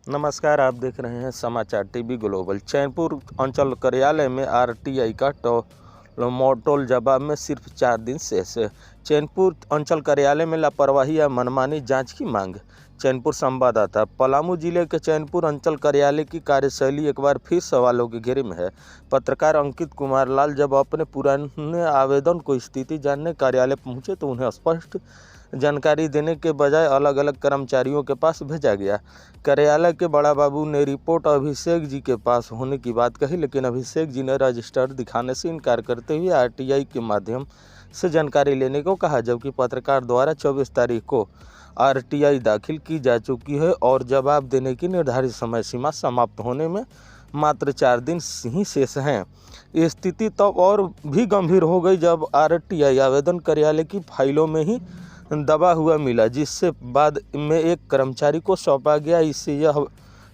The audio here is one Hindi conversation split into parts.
नमस्कार, आप देख रहे हैं समाचार टीवी ग्लोबल। चैनपुर अंचल कार्यालय में आरटीआई का टोल जवाब में सिर्फ 4 दिन शेष। चैनपुर अंचल कार्यालय में लापरवाही या मनमानी जांच की मांग। चैनपुर संवाददाता। पलामू जिले के चैनपुर अंचल कार्यालय की कार्यशैली एक बार फिर सवालों के घेरे में है। पत्रकार अंकित कुमार लाल जब अपने पुराने आवेदन को स्थिति जानने कार्यालय पहुंचे तो उन्हें स्पष्ट जानकारी देने के बजाय अलग अलग कर्मचारियों के पास भेजा गया। कार्यालय के बड़ा बाबू ने रिपोर्ट अभिषेक जी के पास होने की बात कही, लेकिन अभिषेक जी ने रजिस्टर दिखाने से इनकार करते हुए आरटीआई के माध्यम से जानकारी लेने को कहा, जबकि पत्रकार द्वारा 24 तारीख को आरटीआई दाखिल की जा चुकी है और जवाब देने की निर्धारित समय सीमा समाप्त होने में मात्र 4 दिन ही शेष हैं। स्थिति तब और भी गंभीर हो गई जब आरटीआई आवेदन कार्यालय की फाइलों में ही दबा हुआ मिला, जिससे बाद में एक कर्मचारी को सौंपा गया। इससे यह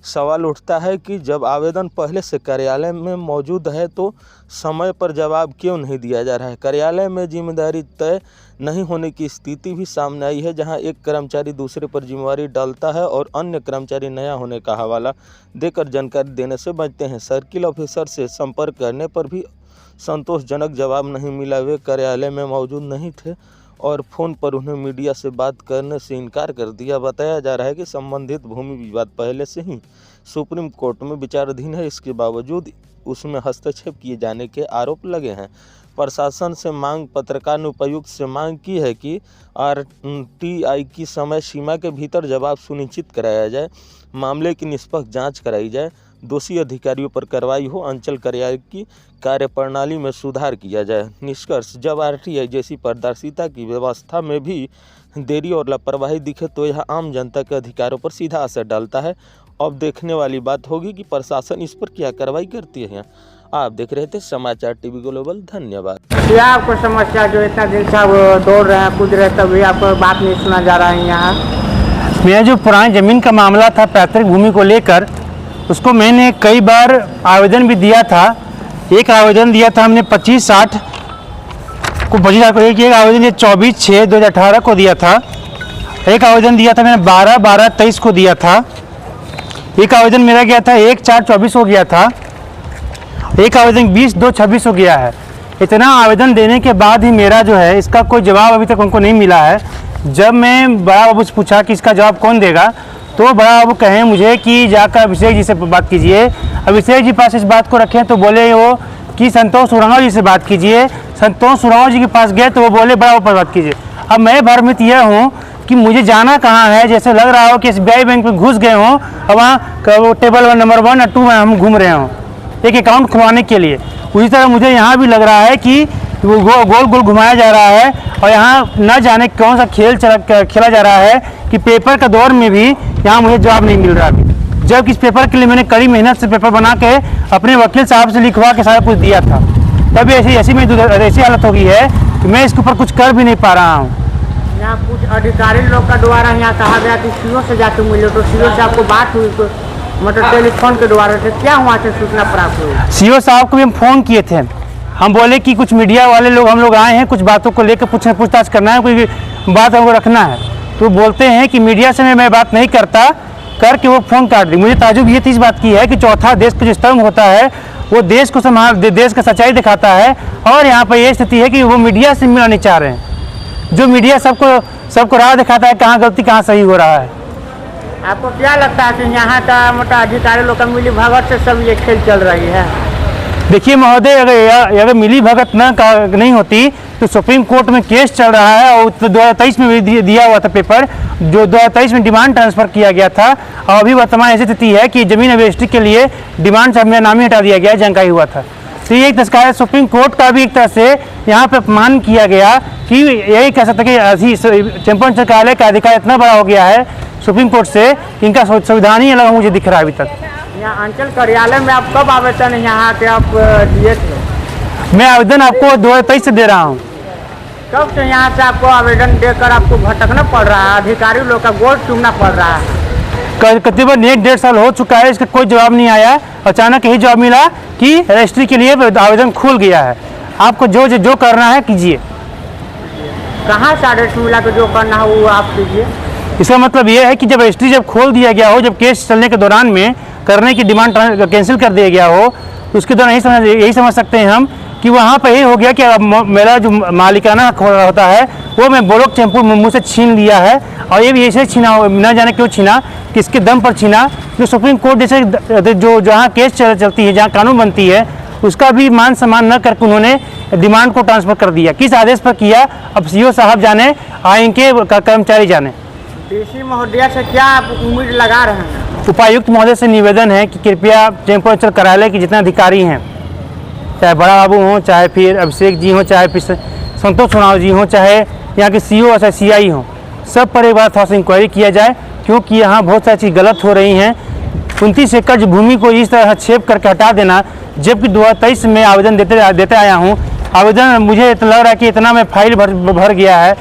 सवाल उठता है कि जब आवेदन पहले से कार्यालय में मौजूद है तो समय पर जवाब क्यों नहीं दिया जा रहा है। कार्यालय में जिम्मेदारी तय नहीं होने की स्थिति भी सामने आई है, जहां एक कर्मचारी दूसरे पर जिम्मेवारी डालता है और अन्य कर्मचारी नया होने का हवाला देकर जानकारी देने से बचते हैं। सर्किल ऑफिसर से संपर्क करने पर भी संतोषजनक जवाब नहीं मिला। वे कार्यालय में मौजूद नहीं थे और फ़ोन पर उन्हें मीडिया से बात करने से इनकार कर दिया। बताया जा रहा है कि संबंधित भूमि विवाद पहले से ही सुप्रीम कोर्ट में विचाराधीन है। इसके बावजूद उसमें हस्तक्षेप किए जाने के आरोप लगे हैं। प्रशासन से मांग। पत्रकार ने उपायुक्त से मांग की है कि आरटीआई की समय सीमा के भीतर जवाब सुनिश्चित कराया जाए, मामले की निष्पक्ष जाँच कराई जाए, दोषी अधिकारियों पर कार्रवाई हो, अंचल कार्यालय की कार्यप्रणाली में सुधार किया जाए। निष्कर्ष। जब आरटीआई जैसी पारदर्शिता की व्यवस्था में भी देरी और लापरवाही दिखे तो यह आम जनता के अधिकारों पर सीधा असर डालता है। अब देखने वाली बात होगी कि प्रशासन इस पर क्या कार्रवाई करती है। आप देख रहे थे समाचार टीवी ग्लोबल। धन्यवाद। क्या आपको समस्या जो इतना दिन से आप दौड़ रहे हैं, कूद रहे हैं, तभी आपको बात नहीं सुना जा रहा है। यहाँ मेरा जो पुरानी ज़मीन का मामला था पैतृक भूमि को लेकर, उसको मैंने कई बार आवेदन भी दिया था। एक आवेदन दिया था हमने 25/60 को, 25/60 को एक आवेदन 24/6/2018 को दिया था। एक आवेदन दिया था मैंने 12/12/23 को दिया था। एक आवेदन मेरा गया था 1/4/24 को गया था। एक आवेदन 20/2/26 को गया है। इतना आवेदन देने के बाद ही मेरा जो है इसका कोई जवाब अभी तक उनको नहीं मिला है। जब मैं बड़ा बाबू से पूछा कि इसका जवाब कौन देगा, तो बड़ा बाबू कहें मुझे कि जाकर अभिषेक जी से बात कीजिए। अभिषेक जी पास इस बात को रखें तो बोले वो कि संतोष उरांव जी से बात कीजिए। संतोष उरांव जी के पास गए तो वो बोले बड़ा बाबू पर बात कीजिए। अब मैं भ्रमित यह हूँ कि मुझे जाना कहाँ है। जैसे लग रहा हो कि SBI बैंक में घुस गए हों और वहाँ टेबल नंबर 1 और 2 में हम घूम रहे हों एक अकाउंट खुलवाने के लिए। उसी तरह मुझे यहाँ भी लग रहा है कि वो गोल गोल घुमाया जा रहा है और यहाँ न जाने कौन सा खेल खेला जा रहा है कि पेपर का दौर में भी यहाँ मुझे जवाब नहीं मिल रहा अभी। जबकि इस पेपर के लिए मैंने कड़ी मेहनत से पेपर बना के अपने वकील साहब से लिखवा के सारा कुछ दिया था। तब ऐसी हालत हो गई है कि मैं इसके ऊपर कुछ कर भी नहीं पा रहा हूँ। यहाँ कुछ अधिकारी लोग का द्वारा यहाँ कहा गया कि सीओ से जाके मिले, तो सीओ से आपको बात हुई तो मतलब टेलीफोन के द्वारा से क्या वहाँ से सूचना प्राप्त हुई? सीओ साहब को भी हम फ़ोन किए थे। हम बोले कि कुछ मीडिया वाले लोग हम लोग आए हैं, कुछ बातों को लेकर पूछताछ करना है, कोई बात हमको रखना है। तो बोलते हैं कि मीडिया से मैं बात नहीं करता, करके वो फ़ोन काट दी। मुझे ताजुब ये इस बात की है कि चौथा देश का जो स्तंभ होता है वो देश को देश का सच्चाई दिखाता है, और यहाँ पर ये स्थिति है कि वो मीडिया से मिलना नहीं चाह रहे हैं। जो मीडिया सबको राह दिखाता है कहाँ गलती कहाँ सही हो रहा है। आपको क्या लगता है कि यहाँ का मतलब अधिकारी लोग का मिली भगत से सब ये खेल चल रही है? देखिए महोदय, अगर मिली भगत नहीं होती तो सुप्रीम कोर्ट में केस चल रहा है और 2023 में भी दिया हुआ था पेपर, जो 2023 में डिमांड ट्रांसफ़र किया गया था। और अभी वर्तमान ऐसी स्थिति है कि ज़मीन रजिस्ट्री के लिए डिमांड से मेरा नाम ही हटा दिया गया, जानकारी हुआ था। तो ये एक तस्कार है। सुप्रीम कोर्ट का भी एक तरह से यहाँ पर अपमान किया गया कि यही कह सकते कि चैनपुर अंचल कार्यालय का अधिकार इतना बड़ा हो गया है सुप्रीम कोर्ट से कि इनका संविधान ही अलग मुझे दिख रहा है अभी तक। यहाँ अंचल कार्यालय में आप कब आवेदन यहाँ के आप दिए थे? मैं आवेदन आपको 2023 से दे रहा हूँ। कब से यहाँ से आपको आवेदन देकर आपको भटकना पड़ रहा है, अधिकारी लोग का गोल चुनना पड़ रहा है? करीबन 1-1.5 साल हो चुका है, इसका कोई जवाब नहीं आया। अचानक यही जवाब मिला कि रजिस्ट्री के लिए आवेदन खुल गया है, आपको जो करना है कीजिए। कहाँ से आदेश मिला कि जो करना है वो आप कीजिए? इसका मतलब ये है कि जब रजिस्ट्री जब खोल दिया गया हो, जब केस चलने के दौरान में करने की डिमांड कैंसिल कर दिया गया हो, तो उसके दौरान यही समझ सकते हैं हम कि वहाँ पर यही हो गया कि अब मेरा जो मालिकाना हक होता है वो मैं ब्लॉक चैनपुर मुंह से छीन लिया है। और ये भी ऐसे छीना, न जाने क्यों छीना, किसके दम पर छीना, जो सुप्रीम कोर्ट जैसे जो जहाँ केस चलती है, जहाँ कानून बनती है, उसका भी मान सम्मान न करके उन्होंने डिमांड को ट्रांसफ़र कर दिया। किस आदेश पर किया, अब सीओ साहब जाने, आएंगे कर्मचारी जाने। डीसी महोदया से क्या आप उम्मीद लगा रहे हैं? उपायुक्त महोदय से निवेदन है कि कृपया चैनपुर अंचल कार्यालय के जितने अधिकारी हैं, चाहे बड़ा बाबू हों, चाहे फिर अभिषेक जी हों, चाहे फिर संतोष चुनाव जी हों, चाहे यहाँ के सीओ और CI हों, सब पर एक बार थोड़ा सा इंक्वायरी किया जाए, क्योंकि यहाँ बहुत सारी चीज़ गलत हो रही हैं। 29 एकड़ भूमि को इस तरह छेप करके हटा देना, जबकि 2023 में आवेदन देते आया हूँ। आवेदन मुझे लग रहा है कि इतना मैं फाइल भर गया है,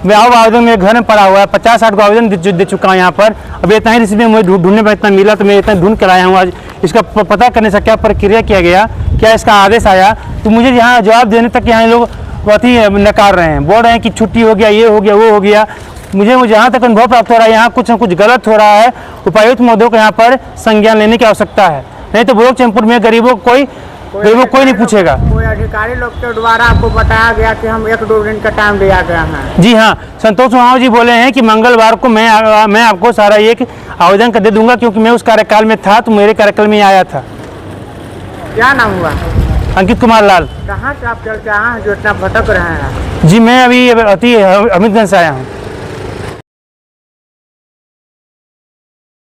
मैं अब आवेदन मेरे घर में पड़ा हुआ है, 50-60 को आवेदन दे चुका हूँ यहाँ पर। अब इतना ही रिसीव मुझे ढूंढने में इतना मिला, तो मैं इतना ढूंढ कर आया हूँ। आज इसका पता करने से क्या प्रक्रिया किया गया, क्या इसका आदेश आया, तो मुझे यहाँ जवाब देने तक यहाँ लोग बहुत ही नकार रहे हैं, बोल रहे हैं कि छुट्टी हो गया, ये हो गया, वो हो गया। मुझे जहाँ तक अनुभव प्राप्त हो रहा है, यहाँ कुछ न कुछ गलत हो रहा है। उपायुक्त महोदय को यहाँ पर संज्ञान लेने की आवश्यकता है, नहीं तो ब्लॉक चैनपुर में गरीबों को कोई नहीं पूछेगा। कोई अधिकारी लोग के द्वारा आपको बताया गया कि हम 1-2 दिन का टाइम दिया गया है? जी हाँ, संतोष चुनाव जी बोले हैं कि मंगलवार को मैं आपको सारा एक आवेदन कर दे दूंगा, क्योंकि मैं उस कार्यकाल में था, तो मेरे कार्यकाल में आया था। क्या नाम हुआ? अंकित कुमार लाल। कहाँ से आप चल के आए हैं जो इतना भटक रहे हैं? जी मैं अभी अति अमितगंज से आया हूँ।